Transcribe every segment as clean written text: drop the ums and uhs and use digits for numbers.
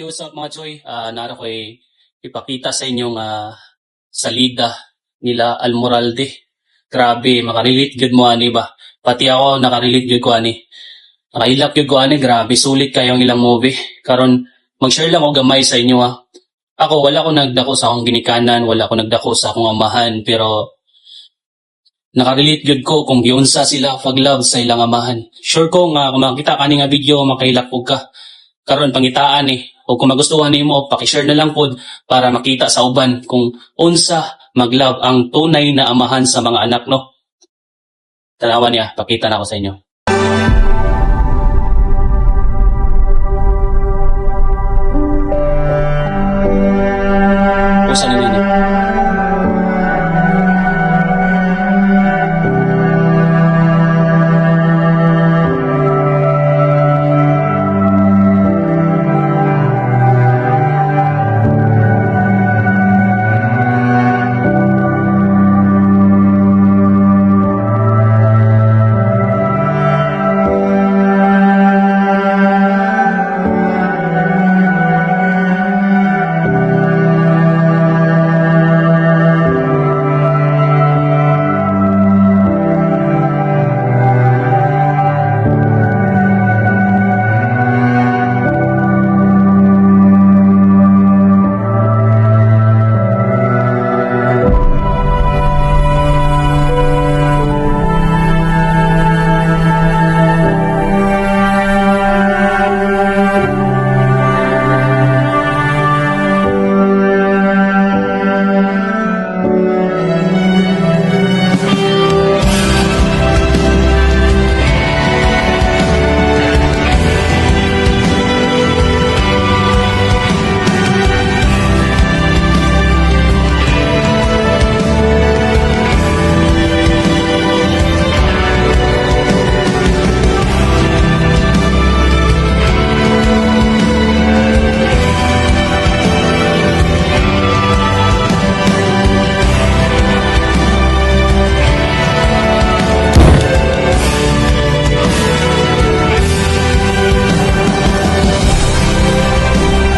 Yo, what's up mga Choy? Nara ko ipakita sa inyong salida nila Almoralde. Grabe, makarelate gyud mo ani ba? Pati ako nakarelate gyud ko ani. Nakahilak gyud ko ani, grabe sulit kayong ilang movie. Karon mag-share lang ako gamay sa inyo ha. Ako wala ko nagdako sa akong ginikanan, wala ko nagdako sa akong amahan, pero nakarelate gyud ko kung giunsa sila pag-love sa ilang amahan. Sure ko nga kung makita kani nga video makahilak pug ka. Karon pangitaan o kung magustuhan nimo paki-share na lang pod para makita sa uban kung unsa mag-love ang tunay na amahan sa mga anak no. Tanawan niya, pakita na ako sa inyo. Usa na ninyo.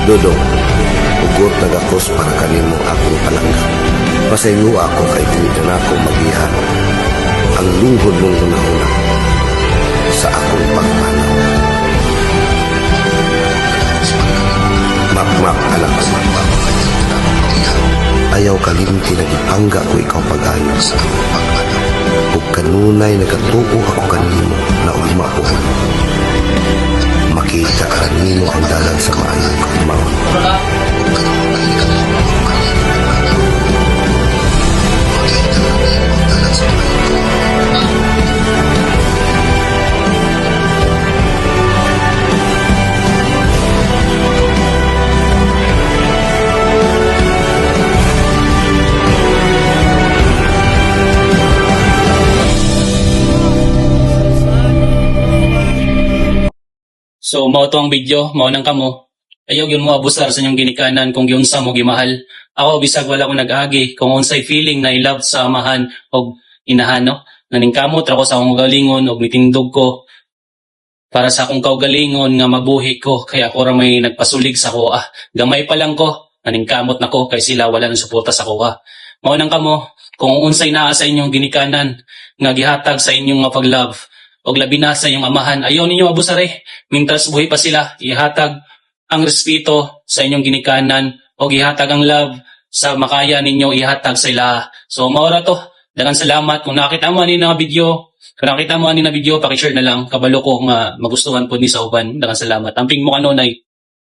Dodong, ugot nagakos para kanimo akong palangga. Pasaylo ako kay dili na ako magihan ang lungkod mong una-una sa akong pagpanaw. Map, anak ko. Ayaw kalimti na ipangga ko ikaw pag-ayo sa akong pagpanaw. Ug kanunay nagatuo ako kanimo na umapuhan. Makita ka nino ang dalan sa maayong kakumaon. So, mao to ang video, mao nang kamo. Ayaw yun mo abusar sa inyong ginikanan kung giunsa mo gimahal. Ako, bisag wala ko nag-agi kung unsay feeling na i-love sa amahan o inahan, no? Naningkamot ako sa akong galingon o mitindog ko para sa akong kaugalingon nga mabuhi ko. Kaya ako ra may nagpasulig sa kuha. Gamay pa lang ko, naningkamot na ko kay sila wala nang suporta sa kuha. Mao nang kamo, kung unsay naa sa inyong ginikanan nga gihatag sa inyong mapag-love og labi na sa inyong amahan, ayaw ninyo abusare. Mintras buhay pa sila, ihatag ang respeto sa inyong ginikanan o ihatag ang love sa makaya ninyo ihatag sa ila. So maura to. Daghang salamat kung nakita mo ani na video. Kung nakita mo ani na video, paki-share na lang kabalo ko nga magustuhan po ni sa uban. Daghang salamat. Amping mo kanunay.